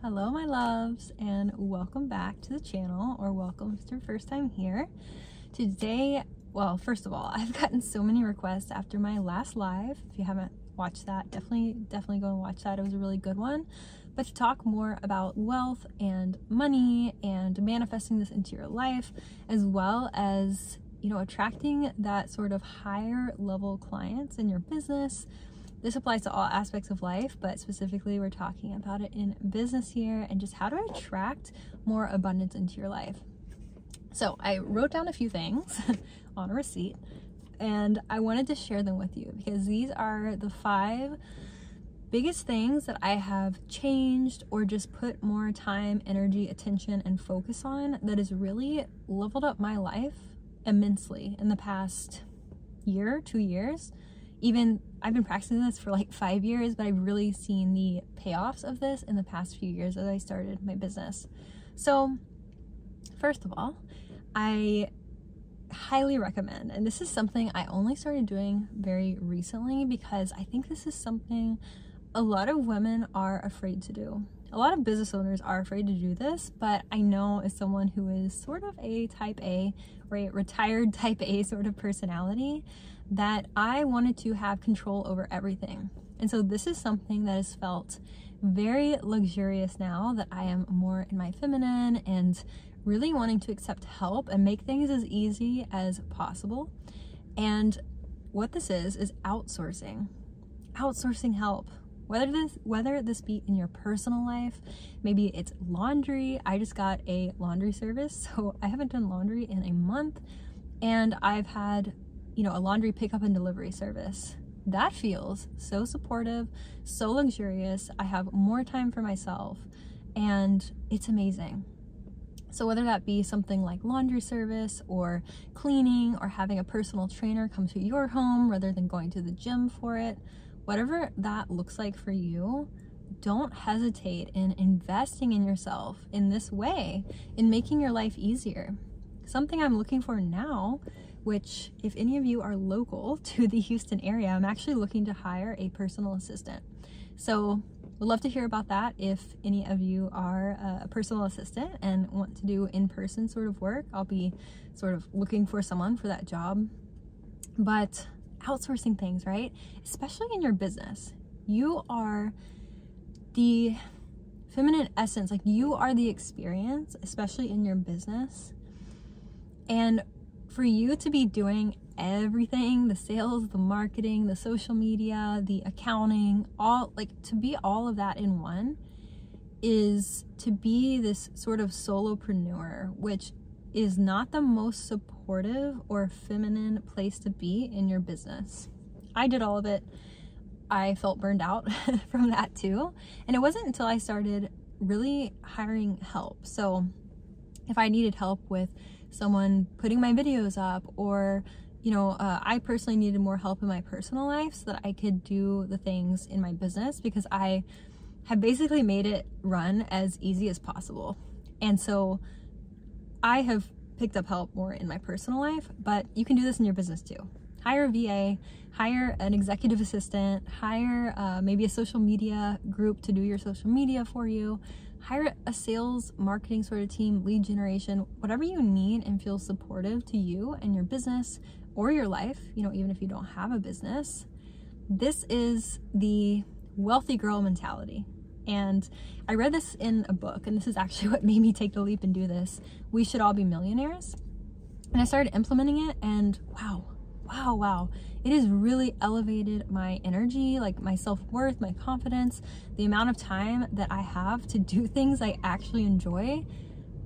Hello my loves, and welcome back to the channel, or welcome if it's your first time here. Today, well, first of all, I've gotten so many requests after my last live. If you haven't watched that, definitely go and watch that. It was a really good one. But to talk more about wealth and money and manifesting this into your life, as well as, you know, attracting that sort of higher level clients in your business. This applies to all aspects of life, but specifically we're talking about it in business here, and just how to attract more abundance into your life. So I wrote down a few things on a receipt, and I wanted to share them with you because these are the 5 biggest things that I have changed or just put more time, energy, attention, and focus on that has really leveled up my life immensely in the past year, 2 years. Even I've been practicing this for like 5 years, but I've really seen the payoffs of this in the past few years as I started my business. So first of all, I highly recommend, and this is something I only started doing very recently because I think this is something a lot of women are afraid to do. A lot of business owners are afraid to do this, but I know as someone who is sort of a type A or a retired type A sort of personality, that I wanted to have control over everything. And so this is something that has felt very luxurious now that I am more in my feminine and really wanting to accept help and make things as easy as possible. And what this is outsourcing help. Whether this be in your personal life, maybe it's laundry. I just got a laundry service, so I haven't done laundry in a month, and I've had, you know, a laundry pickup and delivery service. That feels so supportive, so luxurious. I have more time for myself, and it's amazing. So whether that be something like laundry service or cleaning or having a personal trainer come to your home rather than going to the gym for it, whatever that looks like for you, don't hesitate in investing in yourself in this way, in making your life easier. Something I'm looking for now, which if any of you are local to the Houston area, I'm actually looking to hire a personal assistant. So would love to hear about that. If any of you are a personal assistant and want to do in-person sort of work, I'll be sort of looking for someone for that job. But outsourcing things, right? Especially in your business. You are the feminine essence, like you are the experience, especially in your business. And for you to be doing everything, the sales, the marketing, the social media, the accounting, all, like to be all of that in one, is to be this sort of solopreneur, which is not the most supportive or feminine place to be in your business. I did all of it. I felt burned out from that too. And it wasn't until I started really hiring help. So if I needed help with someone putting my videos up, or, you know, I personally needed more help in my personal life so that I could do the things in my business, because I have basically made it run as easy as possible. And so I have picked up help more in my personal life, but you can do this in your business too. Hire a VA, hire an executive assistant, hire maybe a social media group to do your social media for you, hire a sales marketing sort of team, lead generation, whatever you need and feel supportive to you and your business or your life, you know, even if you don't have a business. This is the wealthy girl mentality. And I read this in a book, and this is actually what made me take the leap and do this. We Should All Be Millionaires. And I started implementing it, and wow. It has really elevated my energy, like my self-worth, my confidence. The amount of time that I have to do things I actually enjoy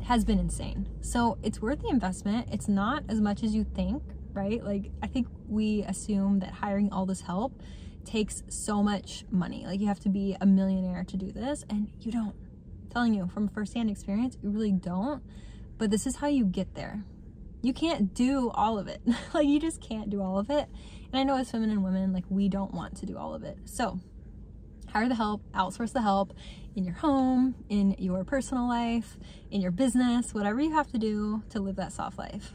has been insane. So it's worth the investment. It's not as much as you think, right? Like, I think we assume that hiring all this help takes so much money. Like, you have to be a millionaire to do this, and you don't. I'm telling you from firsthand experience, you really don't. But this is how you get there. You can't do all of it. Like, you just can't do all of it. And I know as feminine women, like, we don't want to do all of it. So hire the help, outsource the help in your home, in your personal life, in your business, whatever you have to do to live that soft life.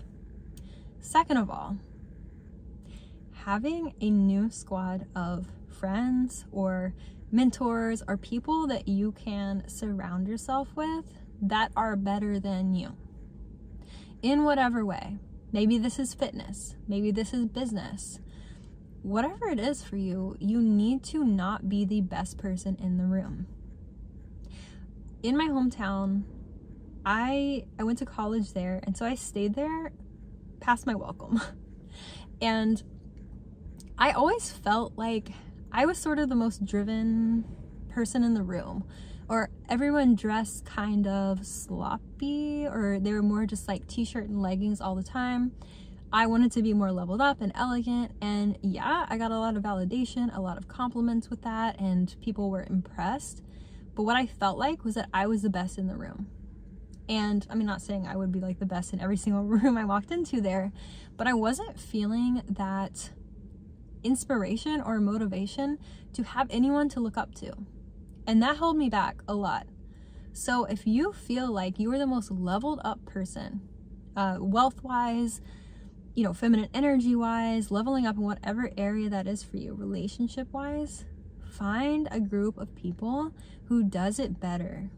Second of all, having a new squad of friends or mentors or people that you can surround yourself with that are better than you in whatever way. Maybe this is fitness, maybe this is business. Whatever it is for you, you need to not be the best person in the room. In my hometown, I went to college there, and so I stayed there past my welcome. And I always felt like I was sort of the most driven person in the room, or everyone dressed kind of sloppy, or they were more just like t-shirt and leggings all the time. I wanted to be more leveled up and elegant, and yeah, I got a lot of validation, a lot of compliments with that, and people were impressed. But what I felt like was that I was the best in the room. And I mean, not saying I would be like the best in every single room I walked into there, but I wasn't feeling that inspiration or motivation to have anyone to look up to. And that held me back a lot. So if you feel like you are the most leveled up person, wealth-wise, you know, feminine energy-wise, leveling up in whatever area that is for you, relationship-wise, find a group of people who does it better,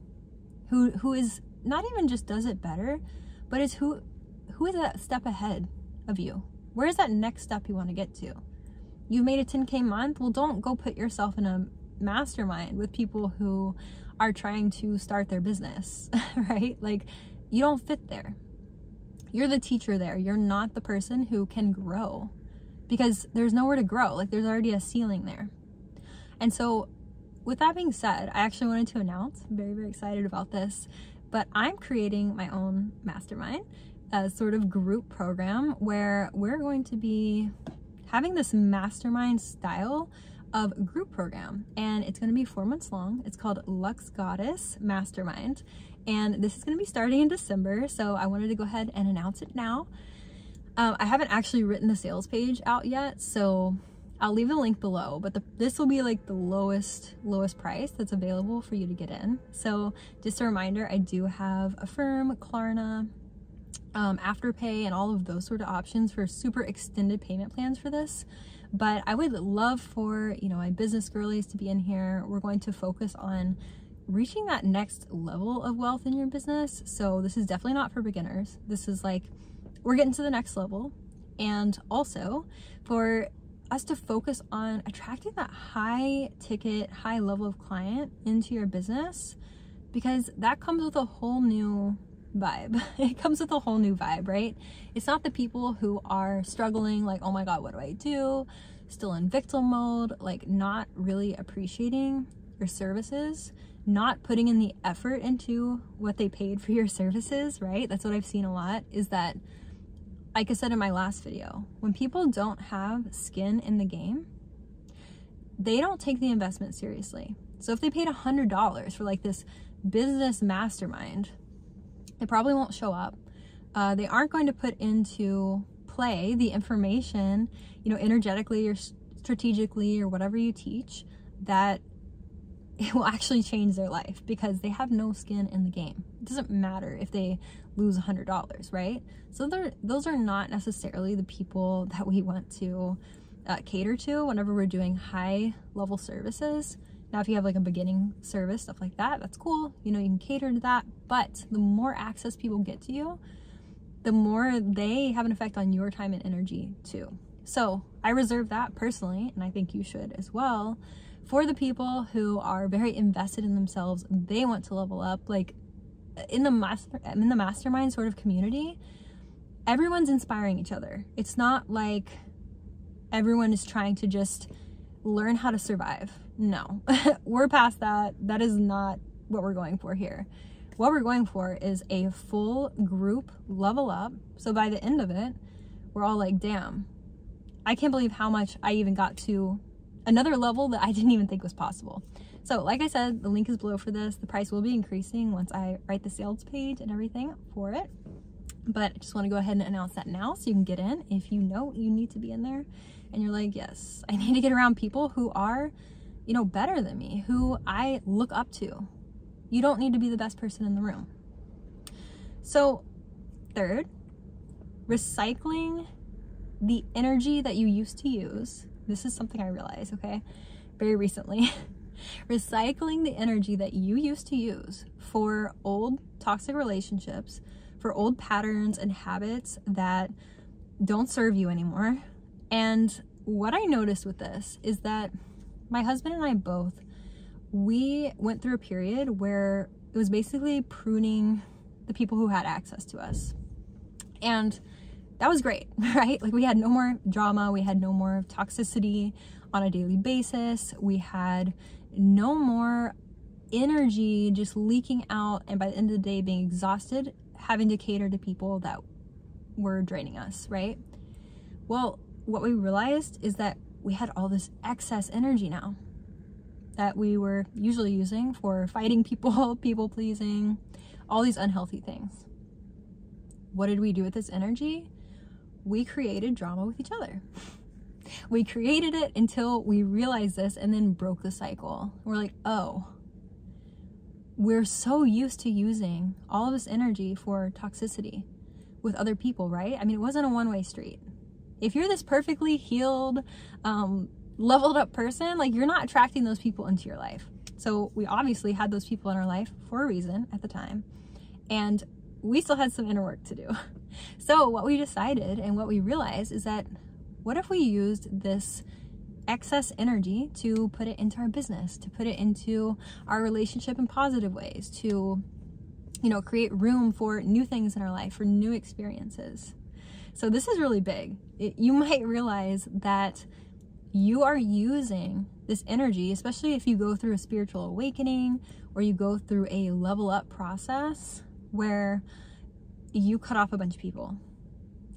who is not even just does it better, but is who is that step ahead of you. Where is that next step you want to get to? You've made a 10K month? Well, don't go put yourself in a mastermind with people who are trying to start their business, right? Like, you don't fit there. You're the teacher there. You're not the person who can grow, because there's nowhere to grow. Like, there's already a ceiling there. And so with that being said, I actually wanted to announce, I'm very, very excited about this, but I'm creating my own mastermind, a sort of group program where we're going to be having this mastermind style of group program, and it's going to be 4 months long. It's called Lux Goddess Mastermind, and this is going to be starting in December, so I wanted to go ahead and announce it now. I haven't actually written the sales page out yet, so I'll leave the link below, but this will be like the lowest price that's available for you to get in. So just a reminder, I do have Affirm, Klarna, Afterpay, and all of those sort of options for super extended payment plans for this. But I would love for, you know, my business girlies to be in here. We're going to focus on reaching that next level of wealth in your business. So this is definitely not for beginners. This is like, we're getting to the next level. And also for us to focus on attracting that high ticket, high level of client into your business, because that comes with a whole new vibe. It comes with a whole new vibe, right? It's not the people who are struggling, like, oh my God, what do I do? Still in victim mode, like not really appreciating your services, not putting in the effort into what they paid for your services, right? That's what I've seen a lot, is that, like I said in my last video, when people don't have skin in the game, they don't take the investment seriously. So if they paid $100 for like this business mastermind, they probably won't show up. They aren't going to put into play the information, you know, energetically or strategically or whatever you teach, that it will actually change their life, because they have no skin in the game. It doesn't matter if they lose $100, right? So those are not necessarily the people that we want to cater to whenever we're doing high level services. Now, if you have like a beginning service, stuff like that, that's cool. You know, you can cater to that. But the more access people get to you, the more they have an effect on your time and energy too. So I reserve that personally, and I think you should as well, for the people who are very invested in themselves. They want to level up. Like in the mastermind sort of community, everyone's inspiring each other. It's not like everyone is trying to just learn how to survive. No, we're past that. That is not what we're going for here. What we're going for is a full group level up. So by the end of it, we're all like, damn, I can't believe how much I even got to another level that I didn't even think was possible. So like I said, the link is below for this. The price will be increasing once I write the sales page and everything for it. But I just want to go ahead and announce that now so you can get in if you know you need to be in there and you're like, yes, I need to get around people who are, you know, better than me, who I look up to. You don't need to be the best person in the room. So third, recycling the energy that you used to use. This is something I realized, okay, very recently. Recycling the energy that you used to use for old toxic relationships, for old patterns and habits that don't serve you anymore. And what I noticed with this is that my husband and I both, we went through a period where it was basically pruning the people who had access to us. And that was great, right? Like, we had no more drama, we had no more toxicity on a daily basis, we had no more energy just leaking out, and by the end of the day being exhausted, having to cater to people that were draining us, right? Well, what we realized is that we had all this excess energy now that we were usually using for fighting people, people pleasing, all these unhealthy things. What did we do with this energy? We created drama with each other. We created it until we realized this and then broke the cycle. We're like, oh, we're so used to using all of this energy for toxicity with other people, right? I mean, it wasn't a one-way street. If you're this perfectly healed, leveled up person, like, you're not attracting those people into your life. So we obviously had those people in our life for a reason at the time, and we still had some inner work to do. So what we decided and what we realized is that, what if we used this excess energy to put it into our business, to put it into our relationship in positive ways, to, you know, create room for new things in our life, for new experiences. So this is really big. You might realize that you are using this energy, especially if you go through a spiritual awakening or you go through a level up process where you cut off a bunch of people.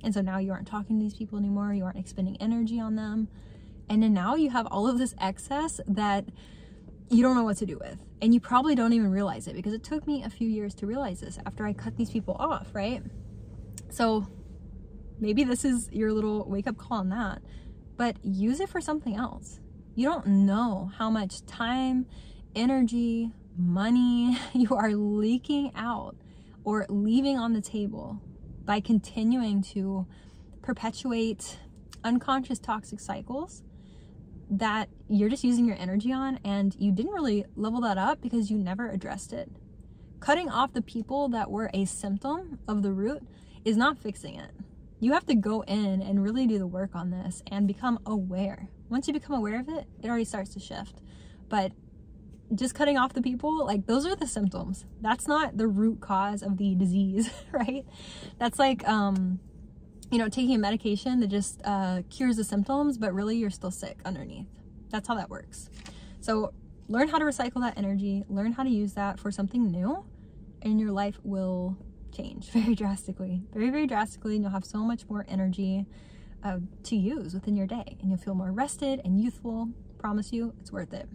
And so now you aren't talking to these people anymore, you aren't expending energy on them. And then now you have all of this excess that you don't know what to do with. And you probably don't even realize it, because it took me a few years to realize this after I cut these people off, right? So maybe this is your little wake-up call on that, but use it for something else. You don't know how much time, energy, money you are leaking out or leaving on the table by continuing to perpetuate unconscious toxic cycles that you're just using your energy on, and you didn't really level that up because you never addressed it. Cutting off the people that were a symptom of the root is not fixing it. You have to go in and really do the work on this and become aware. Once you become aware of it, it already starts to shift. But just cutting off the people, like, those are the symptoms. That's not the root cause of the disease, right? That's like, you know, taking a medication that just cures the symptoms, but really you're still sick underneath. That's how that works. So learn how to recycle that energy, learn how to use that for something new, and your life will change very drastically, very, very drastically, and you'll have so much more energy to use within your day, and you'll feel more rested and youthful. Promise you, it's worth it.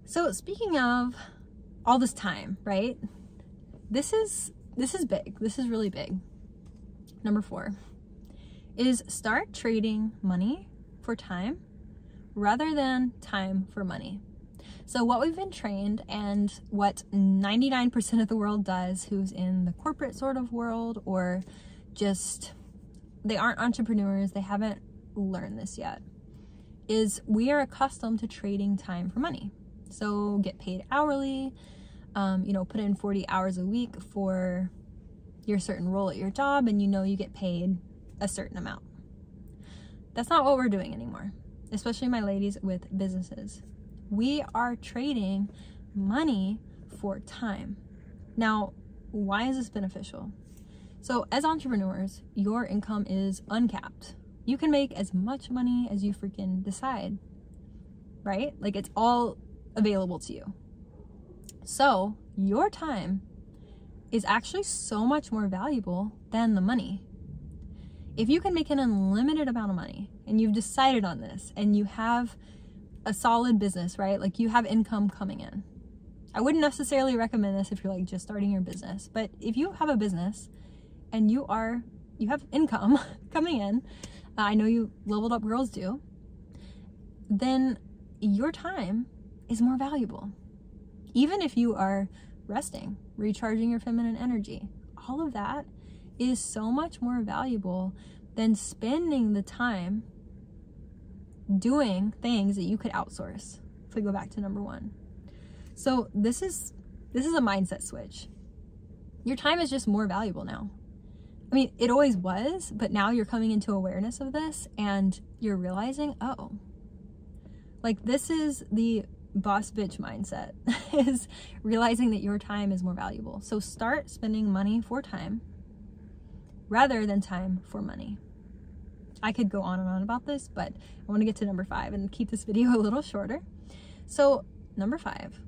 So speaking of all this time, right? This is big. This is really big. Number 4 is start trading money for time rather than time for money. So what we've been trained, and what 99% of the world does who's in the corporate sort of world, or just they aren't entrepreneurs, they haven't learned this yet, is we are accustomed to trading time for money. So get paid hourly, you know, put in 40 hours a week for your certain role at your job, and you know you get paid a certain amount. That's not what we're doing anymore, especially my ladies with businesses. We are trading money for time. Now, why is this beneficial? So as entrepreneurs, your income is uncapped. You can make as much money as you freaking decide, right? Like, it's all available to you. So your time is actually so much more valuable than the money. If you can make an unlimited amount of money, and you've decided on this, and you have a solid business, right? Like, you have income coming in. I wouldn't necessarily recommend this if you're like just starting your business, but if you have a business and you have income coming in, I know you leveled up girls do, then your time is more valuable. Even if you are resting, recharging your feminine energy, all of that is so much more valuable than spending the time doing things that you could outsource. if we go back to number 1. So this is a mindset switch. Your time is just more valuable now. I mean, it always was, but now you're coming into awareness of this and you're realizing, oh, like this is the boss bitch mindset, is realizing that your time is more valuable. So start spending money for time rather than time for money. I could go on and on about this, but I want to get to number 5 and keep this video a little shorter. So number 5,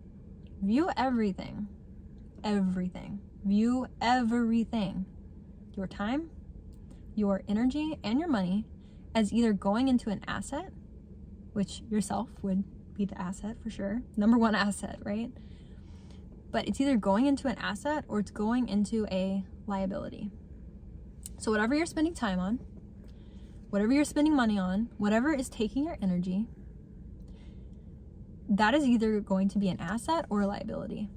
view everything, view everything, your time, your energy, and your money as either going into an asset, which yourself would be the asset for sure, number 1 asset, right? But it's either going into an asset or it's going into a liability. So whatever you're spending time on, whatever you're spending money on, whatever is taking your energy, that is either going to be an asset or a liability.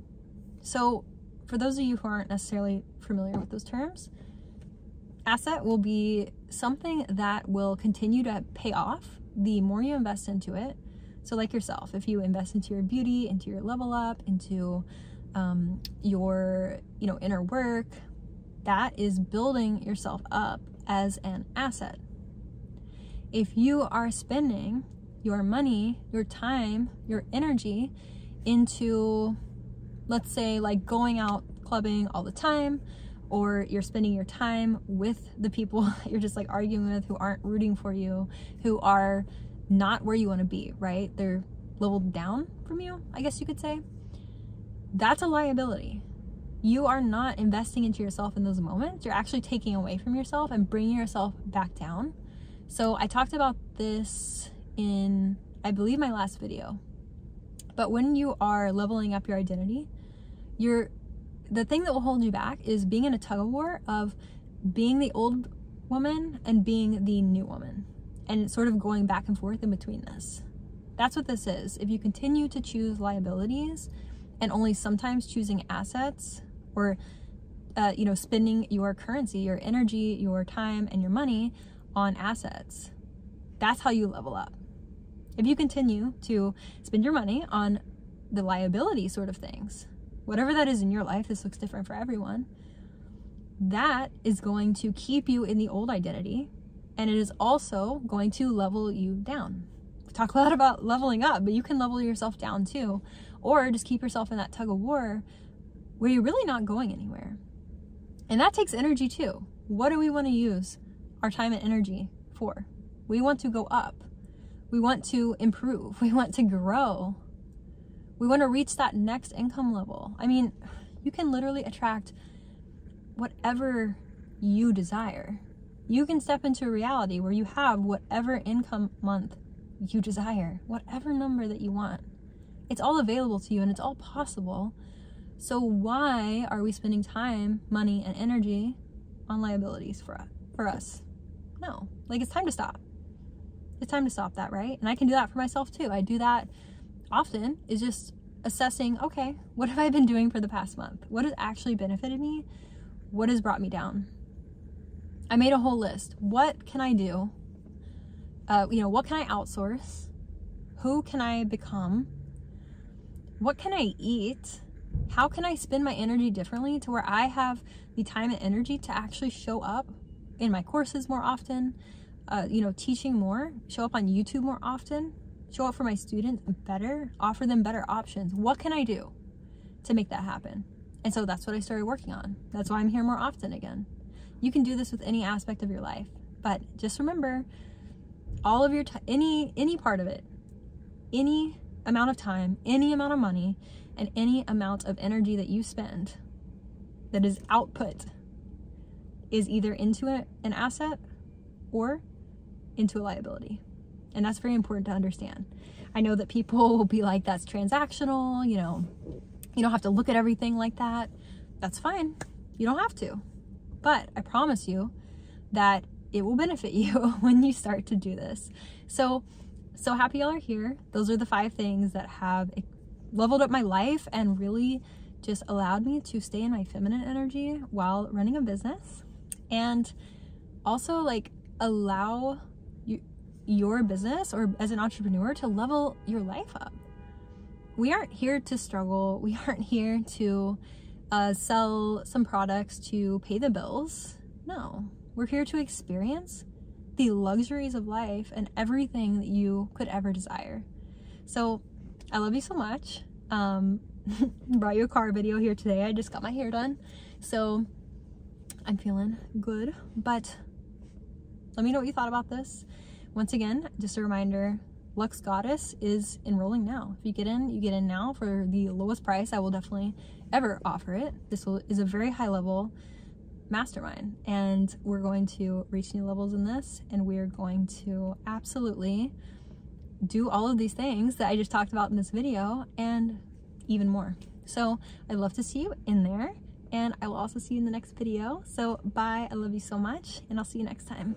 So for those of you who aren't necessarily familiar with those terms, asset will be something that will continue to pay off the more you invest into it. So like yourself, if you invest into your beauty, into your level up, into your inner work, that is building yourself up as an asset. If you are spending your money, your time, your energy into, let's say, like going out clubbing all the time, or you're spending your time with the people that you're just like arguing with, who aren't rooting for you, who are not where you want to be, right? They're leveled down from you, I guess you could say. That's a liability. You are not investing into yourself in those moments. You're actually taking away from yourself and bringing yourself back down. So I talked about this in, I believe, my last video. But when you are leveling up your identity, the thing that will hold you back is being in a tug of war of being the old woman and being the new woman, and sort of going back and forth in between this. That's what this is. If you continue to choose liabilities and only sometimes choosing assets, or spending your currency, your energy, your time, and your money on assets, that's how you level up. If you continue to spend your money on the liability sort of things, whatever that is in your life, this looks different for everyone, that is going to keep you in the old identity, and it is also going to level you down. We talk a lot about leveling up, but you can level yourself down too, or just keep yourself in that tug of war where you're really not going anywhere. And that takes energy too. What do we want to use our time and energy for? We want to go up. We want to improve. We want to grow. We want to reach that next income level. I mean, you can literally attract whatever you desire. You can step into a reality where you have whatever income month you desire, whatever number that you want. It's all available to you and it's all possible. So why are we spending time, money, and energy on liabilities for us? No, like, it's time to stop. It's time to stop that, right? And I can do that for myself too. I do that often, is just assessing, okay, what have I been doing for the past month? What has actually benefited me? What has brought me down? I made a whole list. What can I do? What can I outsource? Who can I become? What can I eat? How can I spend my energy differently to where I have the time and energy to actually show up in my courses more often, teaching more, show up on YouTube more often, show up for my students better, offer them better options. What can I do to make that happen? And so that's what I started working on. That's why I'm here more often again. You can do this with any aspect of your life, but just remember, all of your any part of it, any amount of time, any amount of money, and any amount of energy that you spend that is output is either into an asset or into a liability. And that's very important to understand. I know that people will be like, that's transactional, you don't have to look at everything like that. That's fine. You don't have to. But I promise you that it will benefit you when you start to do this. So happy y'all are here. Those are the 5 things that have leveled up my life and really just allowed me to stay in my feminine energy while running a business, and also like allow your business, or as an entrepreneur, to level your life up. we aren't here to struggle. We aren't here to sell some products to pay the bills. No, we're here to experience the luxuries of life and everything that you could ever desire. So I love you so much. Brought you a car video here today. I just got my hair done, so I'm feeling good. But let me know what you thought about this. Once again, just a reminder, Lux Goddess is enrolling now. If you get in now for the lowest price I will definitely ever offer it. This is a very high level mastermind, and we're going to reach new levels in this, and we're going to absolutely do all of these things that I just talked about in this video and even more. So I'd love to see you in there, and I will also see you in the next video. So bye, I love you so much, and I'll see you next time.